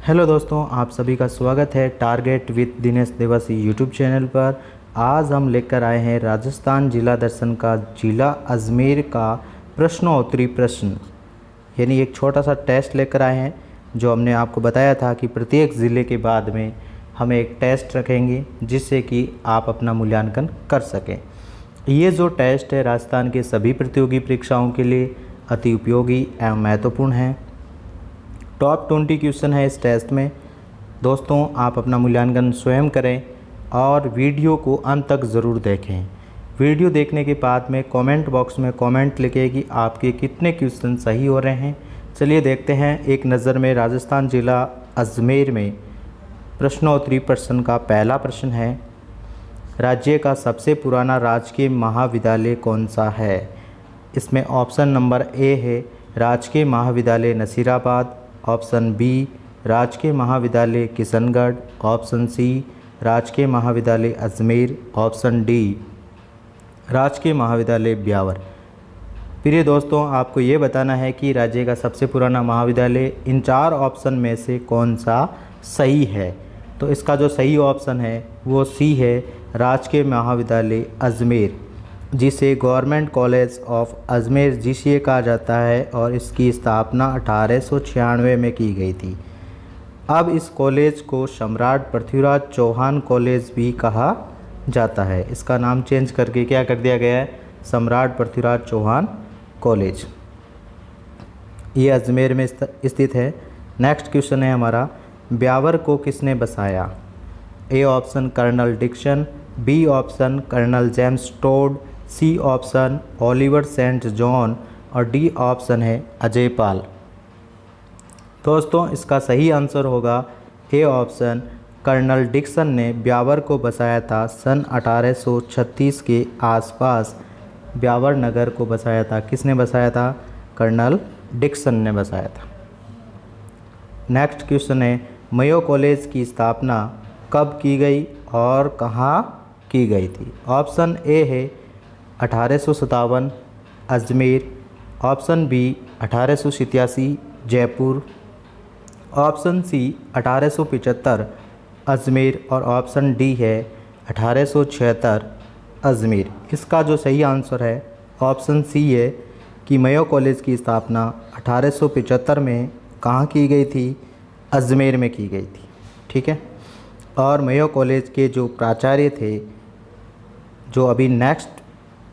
Hello दोस्तों, आप सभी का स्वागत है target with Dinesh Dewasi YouTube channel पर। आज हम लेकर आए हैं राजस्थान जिला दर्शन का जिला अजमेर का प्रश्नोत्तरी प्रश्न, यानी एक छोटा सा टेस्ट लेकर आए हैं। जो हमने आपको बताया था कि प्रत्येक ज़िले के बाद में हम एक टेस्ट रखेंगे जिससे कि आप अपना मूल्यांकन कर सकें। ये जो टेस्ट है राजस्थान के सभी प्रतियोगी परीक्षाओं के लिए अति उपयोगी एवं महत्वपूर्ण है। टॉप 20 क्वेश्चन है इस टेस्ट में। दोस्तों, आप अपना मूल्यांकन स्वयं करें और वीडियो को अंत तक ज़रूर देखें। वीडियो देखने के बाद में कमेंट बॉक्स में कमेंट लिखें कि आपके कितने क्वेश्चन सही हो रहे हैं। चलिए देखते हैं एक नज़र में राजस्थान जिला अजमेर में प्रश्नोत्तरी प्रश्न का पहला प्रश्न है, राज्य का सबसे पुराना राजकीय महाविद्यालय कौन सा है। इसमें ऑप्शन नंबर ए है राजकीय महाविद्यालय नसीराबाद, ऑप्शन बी राजकीय महाविद्यालय किशनगढ़, ऑप्शन सी राजकीय महाविद्यालय अजमेर, ऑप्शन डी राजकीय महाविद्यालय ब्यावर। प्रिय दोस्तों, आपको ये बताना है कि राज्य का सबसे पुराना महाविद्यालय इन चार ऑप्शन में से कौन सा सही है। तो इसका जो सही ऑप्शन है वो सी है राजकीय महाविद्यालय अजमेर, जिसे government college of Ajmer GCA कहा जाता है और इसकी स्थापना 1896 में की गई थी। अब इस कॉलेज को सम्राट पृथ्वीराज चौहान कॉलेज भी कहा जाता है। इसका नाम चेंज करके क्या कर दिया गया है, सम्राट पृथ्वीराज चौहान कॉलेज। ये अजमेर में स्थित है। नेक्स्ट क्वेश्चन है हमारा, ब्यावर को किसने बसाया। A option colonel Dixon, B option colonel James Tod, C option Oliver Saint John और डी ऑप्शन है अजय पाल। दोस्तों, इसका सही आंसर होगा ए ऑप्शन कर्नल डिक्सन ने ब्यावर को बसाया था। सन 1836 के आसपास ब्यावर नगर को बसाया था। किसने बसाया था? कर्नल डिक्सन ने बसाया था। नेक्स्ट क्वेश्चन है, मेयो कॉलेज की स्थापना कब की गई और कहाँ की गई थी। ऑप्शन ए है 1857 Ajmer, option B 1887 Jaipur, option C 1875 Ajmer और ऑप्शन डी है 1876 अजमेर। इसका जो सही आंसर है ऑप्शन सी है कि मेयो कॉलेज की स्थापना 1875 में कहाँ की गई थी? अजमेर में की गई थी। ठीक है। और मेयो कॉलेज के जो प्राचार्य थे, जो अभी नेक्स्ट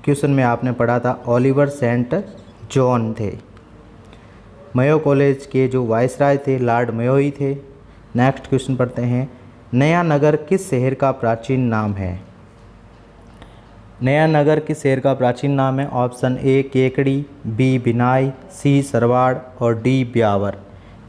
क्वेश्चन में आपने पढ़ा था, ओलिवर सेंट जॉन थे। मेयो कॉलेज के जो वाइसराय थे लॉर्ड मेयो ही थे। नेक्स्ट क्वेश्चन पढ़ते हैं, नया नगर किस शहर का प्राचीन नाम है। नया नगर किस शहर का प्राचीन नाम है। ऑप्शन ए केकड़ी, बी बिनाई, सी सरवाड़ और डी ब्यावर।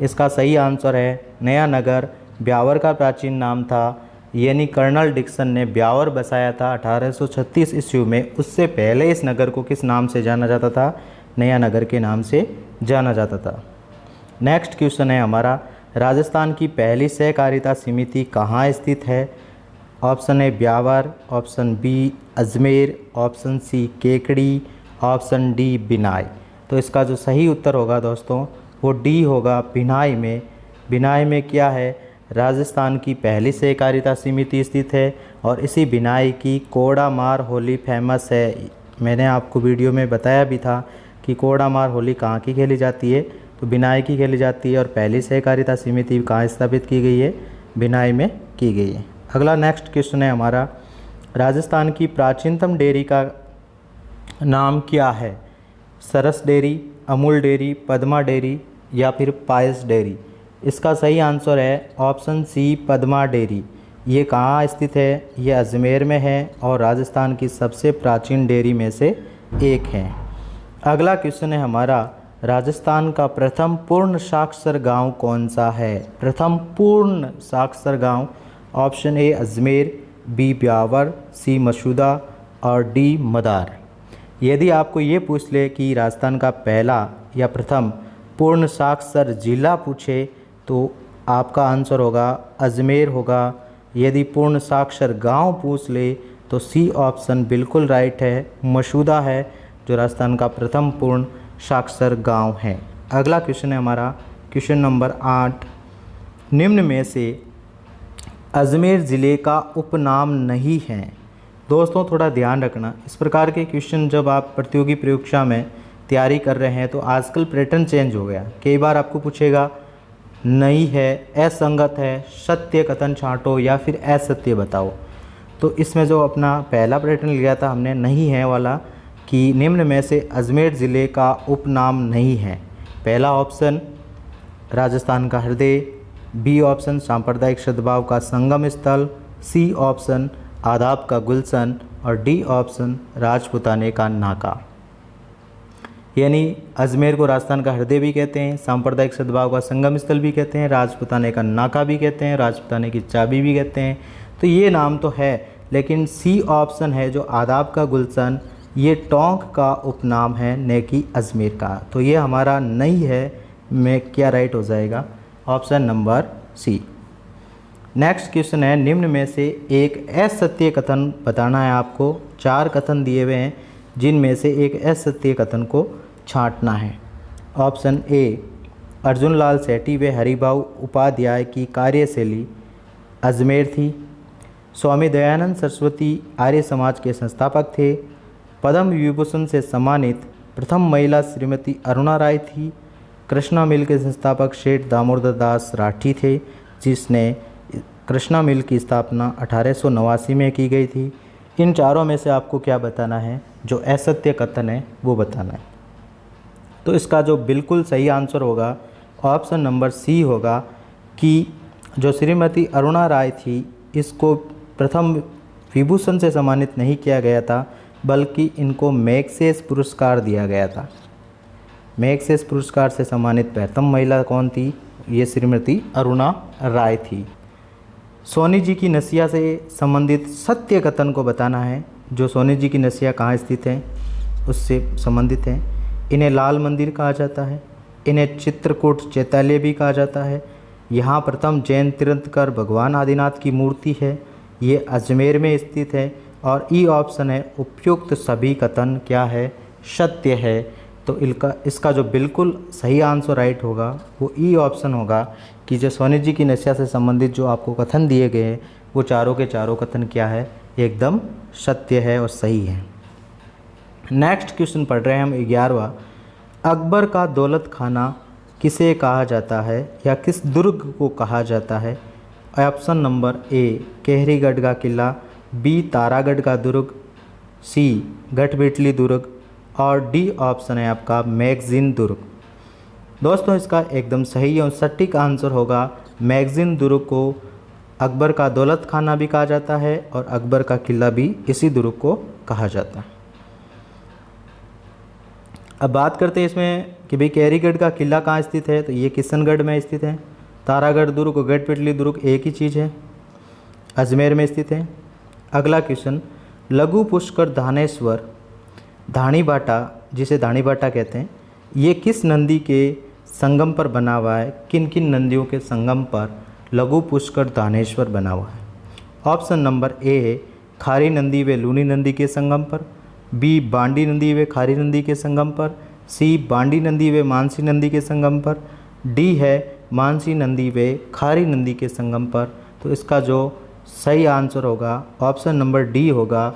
इसका सही आंसर है नया नगर ब्यावर का प्राचीन नाम था, यानी कर्नल डिक्सन ने ब्यावर बसाया था 1836 ईस्वी में। उससे पहले इस नगर को किस नाम से जाना जाता था? नया नगर के नाम से जाना जाता था। नेक्स्ट क्वेश्चन है हमारा, राजस्थान की पहली सहकारिता समिति कहाँ स्थित है। Option A Beawar, option B Ajmer, option C Kekri, option D Binai. तो इसका जो सही उत्तर होगा दोस्तों वो डी होगा, बिनाई में। बिनाई में क्या है? राजस्थान की पहली सहकारिता समिति स्थित है और इसी बिनाई की कोड़ा मार होली फेमस है। मैंने आपको वीडियो में बताया भी था कि कोड़ा मार होली कहाँ की खेली जाती है, तो बिनाई की खेली जाती है। और पहली सहकारिता समिति कहाँ स्थापित की गई है? बिनाई में की गई है। अगला नेक्स्ट क्वेश्चन है हमारा, राजस्थान की प्राचीनतम डेयरी का नाम क्या है। Saras dairy, Amul dairy, Padma dairy या फिर पायस डेयरी। इसका सही आंसर है ऑप्शन सी पद्मा डेयरी। ये कहाँ स्थित है? ये अजमेर में है और राजस्थान की सबसे प्राचीन डेयरी में से एक है। अगला क्वेश्चन है हमारा, राजस्थान का प्रथम पूर्ण साक्षर गांव कौन सा है। प्रथम पूर्ण साक्षर गांव। Option A Ajmer, B Beawar, C Masuda और डी मदार। यदि आपको ये पूछ ले कि राजस्थान का पहला या प्रथम पूर्ण साक्षर जिला पूछे तो आपका आंसर होगा अजमेर होगा। यदि पूर्ण साक्षर गांव पूछ ले तो सी ऑप्शन बिल्कुल राइट है, मसूदा है जो राजस्थान का प्रथम पूर्ण साक्षर गांव है। अगला क्वेश्चन है हमारा क्वेश्चन नंबर 8, निम्न में से अजमेर ज़िले का उपनाम नहीं है। दोस्तों थोड़ा ध्यान रखना, इस प्रकार के क्वेश्चन जब आप प्रतियोगी परीक्षा में तैयारी कर रहे हैं तो आजकल पैटर्न चेंज हो गया। कई बार आपको पूछेगा नहीं है, असंगत है, सत्य कथन छांटो या फिर असत्य बताओ। तो इसमें जो अपना पहला पैटर्न लिया था हमने नहीं है वाला, कि निम्न में से अजमेर ज़िले का उपनाम नहीं है। पहला ऑप्शन राजस्थान का हृदय, बी ऑप्शन सांप्रदायिक सद्भाव का संगम स्थल, सी ऑप्शन आदाब का गुलशन और डी ऑप्शन राजपुताने का नाका। यानी अजमेर को राजस्थान का हृदय भी कहते हैं, सांप्रदायिक सद्भाव का संगम स्थल भी कहते हैं, राजपुताने का नाका भी कहते हैं, राजपुताने की चाबी भी कहते हैं। तो ये नाम तो है, लेकिन सी ऑप्शन है जो आदाब का गुलशन, ये टोंक का उपनाम है न कि अजमेर का। तो ये हमारा नहीं है में क्या राइट हो जाएगा, option number C. Next question है, निम्न में से एक असत्य कथन बताना है आपको। 4 कथन दिए हुए हैं जिनमें से एक असत्य कथन को छांटना है। ऑप्शन ए, अर्जुन लाल सेठी व हरिभाऊ उपाध्याय की कार्यशैली अजमेर थी। स्वामी दयानंद सरस्वती आर्य समाज के संस्थापक थे। पद्म विभूषण से सम्मानित प्रथम महिला श्रीमती अरुणा राय थी। कृष्णा मिल के संस्थापक सेठ दामोदर दास राठी थे, जिसने कृष्णा मिल की स्थापना 1889 में की गई थी। इन चारों में से आपको क्या बताना है, जो असत्य कथन है वो बताना है। तो इसका जो बिल्कुल सही आंसर होगा ऑप्शन नंबर सी होगा, कि जो श्रीमती अरुणा राय थी इसको प्रथम विभूषण से सम्मानित नहीं किया गया था, बल्कि इनको मैग्सेस पुरस्कार दिया गया था। मैग्सेस पुरस्कार से सम्मानित प्रथम महिला कौन थी, ये श्रीमती अरुणा राय थी। सोनी जी की नसिया से संबंधित सत्य कथन को बताना है। जो सोनी जी की नसिया कहाँ स्थित है उससे संबंधित है। इन्हें लाल मंदिर कहा जाता है, इन्हें चित्रकूट चैत्यालय भी कहा जाता है। यहाँ प्रथम जैन तीर्थंकर भगवान आदिनाथ की मूर्ति है, ये अजमेर में स्थित है। और ई ऑप्शन है उपयुक्त सभी कथन क्या है, सत्य है। तो इसका जो बिल्कुल सही आंसर राइट होगा वो ई ऑप्शन होगा, कि जो सोनी जी की नसिया से संबंधित जो आपको कथन दिए गए हैं वो चारों के चारों कथन क्या है, एकदम सत्य है और सही है। नेक्स्ट क्वेश्चन पढ़ रहे हैं हम 11वां। अकबर का दौलत खाना किसे कहा जाता है या किस दुर्ग को कहा जाता है। ऑप्शन नंबर ए केहरीगढ़ का किला, बी तारागढ़ का दुर्ग, सी गठबेटली दुर्ग और डी ऑप्शन है आपका मैगजीन दुर्ग। दोस्तों इसका एकदम सही और सटीक आंसर होगा मैगजीन दुर्ग को अकबर का दौलत खाना भी कहा जाता है और अकबर का किला भी इसी दुर्ग को कहा जाता है। अब बात करते हैं इसमें कि भाई केहरीगढ़ का किला कहाँ स्थित है, तो ये किशनगढ़ में स्थित है। तारागढ़ दुर्ग और गठबेटली दुर्ग एक ही चीज़ है, अजमेर में स्थित है। अगला क्वेश्चन, लघु पुष्कर धानेश्वर धाणीबाटा, जिसे धाणीबाटा कहते हैं, ये किस नदी के संगम पर बना हुआ है। किन किन नदियों के संगम पर लघु पुष्कर धानेश्वर बना हुआ है। ऑप्शन नंबर ए खारी नदी व लूनी नदी के संगम पर, बी बांडी नदी व खारी नदी के संगम पर, सी बांडी नदी व मानसी नदी के संगम पर, डी है मानसी नदी व खारी नदी के संगम पर। तो इसका जो सही आंसर होगा ऑप्शन नंबर डी होगा,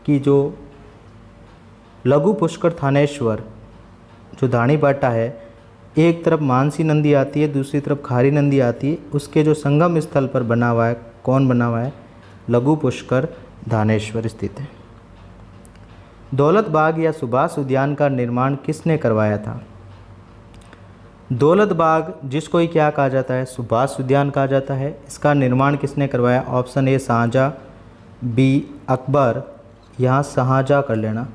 कि जो लघु पुष्कर थानेश्वर जो धाणीबाटा है, एक तरफ मानसी नदी आती है, दूसरी तरफ खारी नदी आती है, उसके जो संगम स्थल पर बना हुआ है, कौन बना हुआ है, लघु पुष्कर धानेश्वर स्थित है। दौलत बाग या सुभाष उद्यान का निर्माण किसने करवाया था। दौलत बाग जिसको ही क्या कहा जाता है, सुभाष उद्यान कहा जाता है, इसका निर्माण किसने करवाया। Option A Shahjahan, B Akbar, यहाँ शाहजहाँ कर लेना,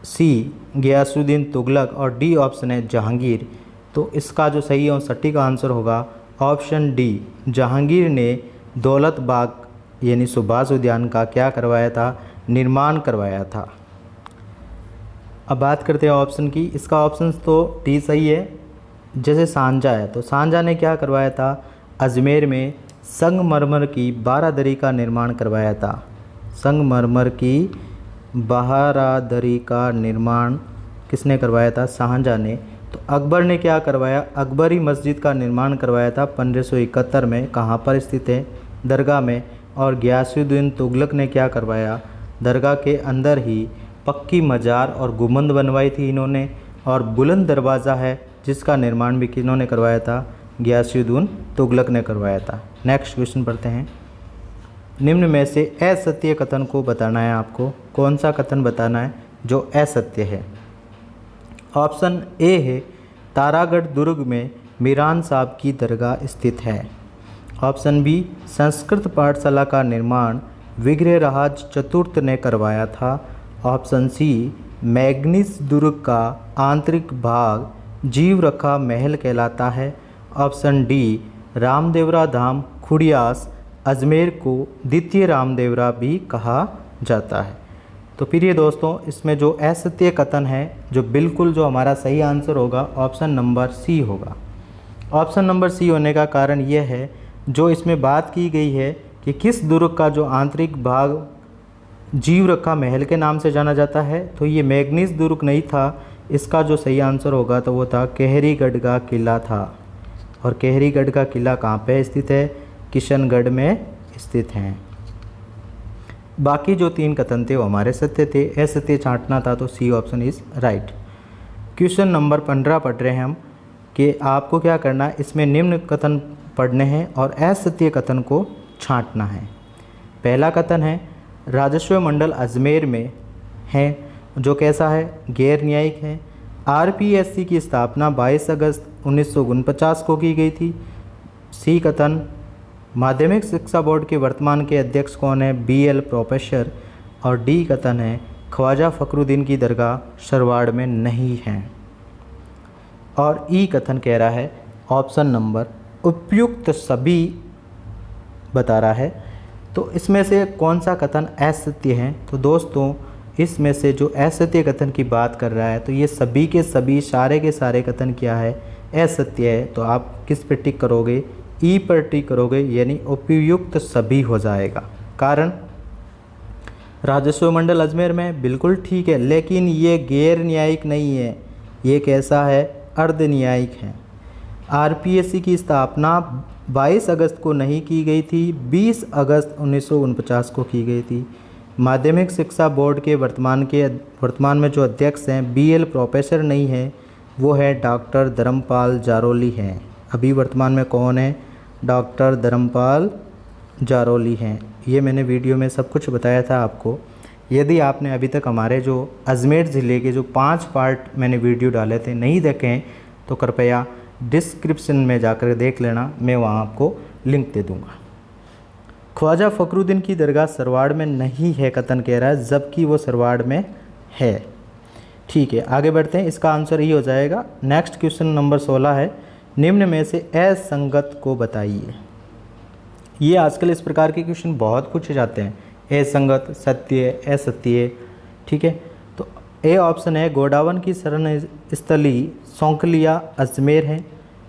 सी गयासुद्दीन तुगलक और डी ऑप्शन है जहांगीर। तो इसका जो सही और सटीक आंसर होगा ऑप्शन डी, जहांगीर ने दौलत बाग यानी सुभाष उद्यान का क्या करवाया था, निर्माण करवाया था। अब बात करते हैं ऑप्शन की। इसका ऑप्शन तो डी सही है। जैसे सांझा है, तो सांझा ने क्या करवाया था, अजमेर में संगमरमर की बारादरी का निर्माण करवाया था। संगमरमर की बारादरी का निर्माण किसने करवाया था, शाहजहाँ ने। तो अकबर ने क्या करवाया, अकबरी मस्जिद का निर्माण करवाया था 1571 में। कहाँ पर स्थित है, दरगाह में। और गियासुद्दीन तुगलक ने क्या करवाया, दरगाह के अंदर ही पक्की मजार और गुंबद बनवाई थी इन्होंने। और बुलंद दरवाज़ा है जिसका निर्माण भी किन्होंने करवाया था, गियासुद्दीन तुगलक ने करवाया था। नेक्स्ट क्वेश्चन पढ़ते हैं। निम्न में से असत्य कथन को बताना है आपको। कौन सा कथन बताना है जो असत्य है। ऑप्शन ए है तारागढ़ दुर्ग में मीरान साहब की दरगाह स्थित है। ऑप्शन बी संस्कृत पाठशाला का निर्माण विग्रहराज चतुर्थ ने करवाया था। ऑप्शन सी मैग्नीस दुर्ग का आंतरिक भाग जीवरखा महल कहलाता है। ऑप्शन डी रामदेवरा धाम खुड़ियास अजमेर को द्वितीय रामदेवरा भी कहा जाता है। तो प्रिय दोस्तों, इसमें जो असत्य कथन है, जो बिल्कुल जो हमारा सही आंसर होगा, ऑप्शन नंबर सी होगा। ऑप्शन नंबर सी होने का कारण यह है, जो इसमें बात की गई है कि किस दुर्ग का जो आंतरिक भाग जीवरखा महल के नाम से जाना जाता है, तो ये मैग्नीस दुर्ग नहीं था। इसका जो सही आंसर होगा तो वो था केहरीगढ़ का किला था। और केहरीगढ़ का किला कहाँ पे स्थित है, किशनगढ़ में स्थित हैं। बाकी जो 3 कथन थे वो हमारे सत्य थे, असत्य छांटना था, तो C option is right. Question number 15 पढ़ रहे हैं हम कि आपको क्या करना है, इसमें निम्न कथन पढ़ने हैं और असत्य कथन को छांटना है। पहला कथन है राजस्व मंडल अजमेर में है, जो कैसा है, गैर न्यायिक है। आरपीएससी की स्थापना 22 अगस्त 1949 को की गई थी। सी कथन माध्यमिक शिक्षा बोर्ड के वर्तमान के अध्यक्ष कौन है, बीएल प्रोफेसर। और डी कथन है ख्वाजा फखरुद्दीन की दरगाह सरवाड़ में नहीं है। और ई कथन कह रहा है ऑप्शन नंबर उपयुक्त सभी बता रहा है। तो इसमें से कौन सा कथन असत्य है, तो दोस्तों इसमें से जो असत्य कथन की बात कर रहा है, तो ये सभी के सभी सारे के सारे कथन क्या है, असत्य है। तो आप किस पर टिक करोगे, ई पर टिक करोगे, यानी उपयुक्त सभी हो जाएगा। कारण राजस्व मंडल अजमेर में बिल्कुल ठीक है, लेकिन ये गैर न्यायिक नहीं है, ये कैसा है, अर्ध न्यायिक है। आरपीएससी की स्थापना 22 अगस्त को नहीं की गई थी, 20 अगस्त 1949 को की गई थी। माध्यमिक शिक्षा बोर्ड के वर्तमान में जो अध्यक्ष हैं बीएल प्रोफेसर नहीं है, वो है डॉक्टर धर्मपाल जारोली हैं। अभी वर्तमान में कौन है, डॉक्टर धर्मपाल जारोली हैं। ये मैंने वीडियो में सब कुछ बताया था आपको। यदि आपने अभी तक हमारे जो अजमेर ज़िले के जो 5 पार्ट मैंने वीडियो डाले थे नहीं देखे हैं, तो कृपया डिस्क्रिप्शन में जाकर देख लेना, मैं वहाँ आपको लिंक दे दूँगा। ख्वाजा फखरुद्दीन की दरगाह सरवाड़ में नहीं है कथन कह रहा है, जबकि वो सरवाड़ में है। ठीक है, आगे बढ़ते हैं, इसका आंसर ये हो जाएगा। नेक्स्ट क्वेश्चन नंबर 16 है, निम्न में से असंगत को बताइए। ये आजकल इस प्रकार के क्वेश्चन बहुत पूछे जाते हैं, असंगत, सत्य, असत्य। ठीक है, तो ए ऑप्शन है गोडावन की शरण स्थली सौंकलिया अजमेर है।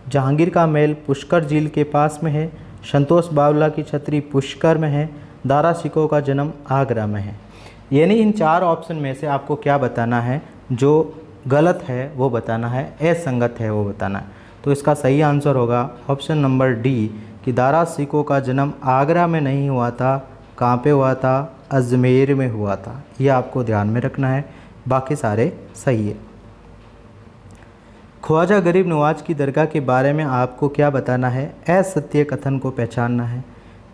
जहांगीर का महल पुष्कर झील के पास में है। संतोष बावला की छतरी पुष्कर में है। दारा सिकोह का जन्म आगरा में है। यानी इन 4 ऑप्शन में से आपको क्या बताना है, जो गलत है वो बताना है, असंगत है वो बताना है। तो इसका सही आंसर होगा ऑप्शन नंबर डी कि दारा सिकोह का जन्म आगरा में नहीं हुआ था। कहाँ पे हुआ था, अजमेर में हुआ था। ये आपको ध्यान में रखना है, बाकी सारे सही है। ख्वाजा गरीब नवाज की दरगाह के बारे में आपको क्या बताना है, असत्य कथन को पहचानना है।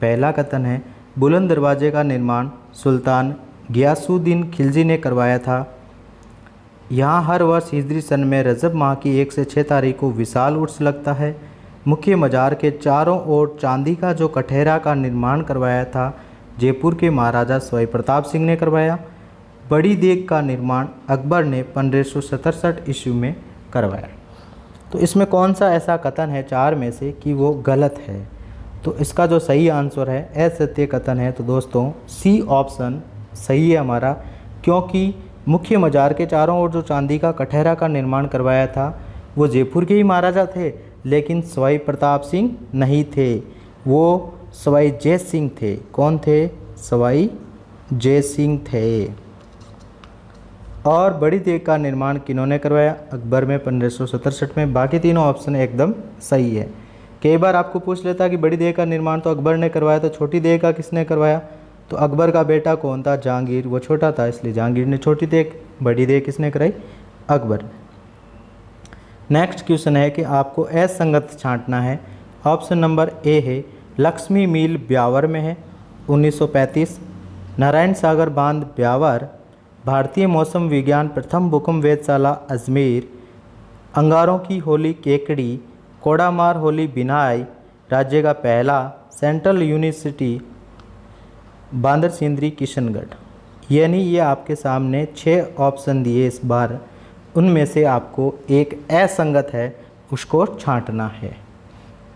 पहला कथन है बुलंद दरवाजे का निर्माण सुल्तान गियासुद्दीन खिलजी ने करवाया था। यहाँ हर वर्ष हिजरी सन में रजब माह की 1 से 6 तारीख को विशाल उर्स लगता है। मुख्य मजार के चारों ओर चांदी का जो कठहरा का निर्माण करवाया था जयपुर के महाराजा सवाई प्रताप सिंह ने करवाया। बड़ी देग का निर्माण अकबर ने 1567 ईस्वी में करवाया। तो इसमें कौन सा ऐसा कथन है 4 में से कि वो गलत है, तो इसका जो सही आंसर है असत्य कथन है। तो दोस्तों सी ऑप्शन सही है हमारा, क्योंकि मुख्य मजार के चारों ओर जो चांदी का कठहरा का निर्माण करवाया था वो जयपुर के ही महाराजा थे, लेकिन सवाई प्रताप सिंह नहीं थे, वो सवाई जय सिंह थे। कौन थे, सवाई जय सिंह थे। और बड़ी देग का निर्माण किन्होंने करवाया? अकबर में 1567 में। बाकी तीनों ऑप्शन एकदम सही है। कई बार आपको पूछ लेता कि बड़ी देग का निर्माण तो अकबर ने करवाया, तो छोटी देग का किसने करवाया? तो अकबर का बेटा कौन था? जहांगीर। वो छोटा था इसलिए जहांगीर ने छोटी देग, बड़ी देग किसने कराई? अकबर। नेक्स्ट क्वेश्चन है कि आपको असंगत छांटना है। ऑप्शन नंबर ए है लक्ष्मी मिल ब्यावर में है 1935, नारायण सागर बांध ब्यावर, भारतीय मौसम विज्ञान प्रथम भूकंप वेधशाला अजमेर, अंगारों की होली केकड़ी, कोडामार होली बिनाई, राज्य का पहला सेंट्रल यूनिवर्सिटी बांदर सिंदरी किशनगढ़। यानी ये आपके सामने 6 ऑप्शन दिए इस बार, उनमें से आपको एक असंगत है, उसको छांटना है।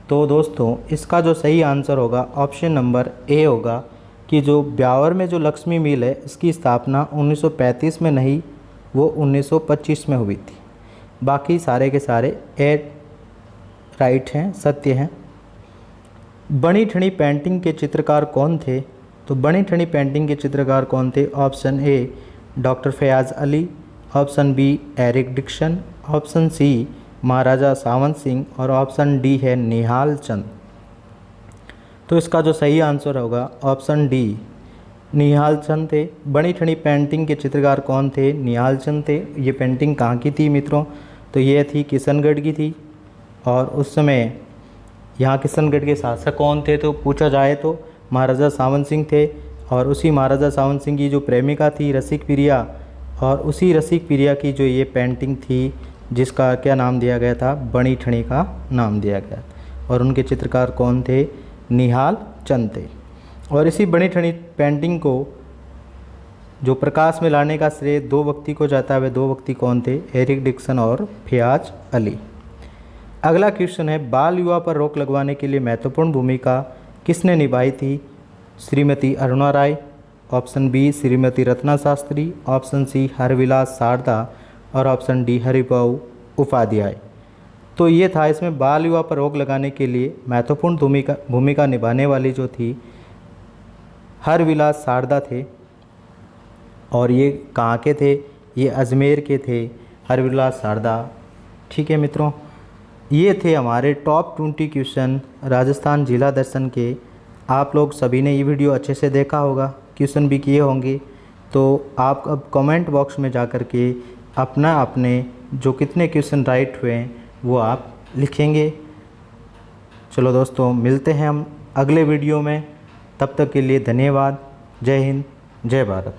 तो दोस्तों इसका जो सही आंसर होगा ऑप्शन नंबर ए होगा कि जो ब्यावर में जो लक्ष्मी मिल है इसकी स्थापना 1935 में नहीं, वो 1925 में हुई थी। बाकी सारे के सारे ए राइट हैं, सत्य हैं। बनी ठनी पेंटिंग के चित्रकार कौन थे? तो बनी ठनी पेंटिंग के चित्रकार कौन थे? Option A doctor Fayaz Ali, option B Eric Dixon, option C Maharaja Sawant Singh और ऑप्शन डी है निहाल चंद। तो इसका जो सही आंसर होगा ऑप्शन डी निहाल चंद थे। बनी ठनी पेंटिंग के चित्रकार कौन थे? निहाल चंद थे। ये पेंटिंग कहाँ की थी मित्रों? तो ये थी किशनगढ़ की थी। और उस समय यहाँ किशनगढ़ के शासक कौन थे? तो पूछा जाए तो महाराजा सावंत सिंह थे। और उसी महाराजा सावंत सिंह की जो प्रेमिका थी रसिक प्रिया, और उसी रसिक प्रिया की जो ये पेंटिंग थी जिसका क्या नाम दिया गया था? बनी ठनी का नाम दिया गया। और उनके चित्रकार कौन थे? निहाल चंद थे। और इसी बनी ठनी पेंटिंग को जो प्रकाश में लाने का श्रेय 2 व्यक्ति को जाता है। वे 2 व्यक्ति कौन थे? एरिक डिक्सन और फयाज अली। अगला क्वेश्चन है बाल विवाह पर रोक लगवाने के लिए महत्वपूर्ण भूमिका किसने निभाई थी? Shrimati Aruna Roy, option B Shrimati Ratna Shastri, option C Harbilas Sarda और ऑप्शन डी हरिभाऊ उपाध्याय। तो ये था, इसमें बाल विवाह पर रोक लगाने के लिए महत्वपूर्ण भूमिका निभाने वाली जो थी हरविलास शारदा थे। और ये कहाँ के थे? ये अजमेर के थे हरविलास शारदा। ठीक है मित्रों, ये थे हमारे टॉप 20 क्वेश्चन राजस्थान जिला दर्शन के। आप लोग सभी ने ये वीडियो अच्छे से देखा होगा, क्वेश्चन भी किए होंगे। तो आप अब कमेंट बॉक्स में जा कर के अपने जो कितने क्वेश्चन राइट हुए हैं वो आप लिखेंगे। चलो दोस्तों, मिलते हैं हम अगले वीडियो में। तब तक के लिए धन्यवाद। जय हिंद, जय भारत।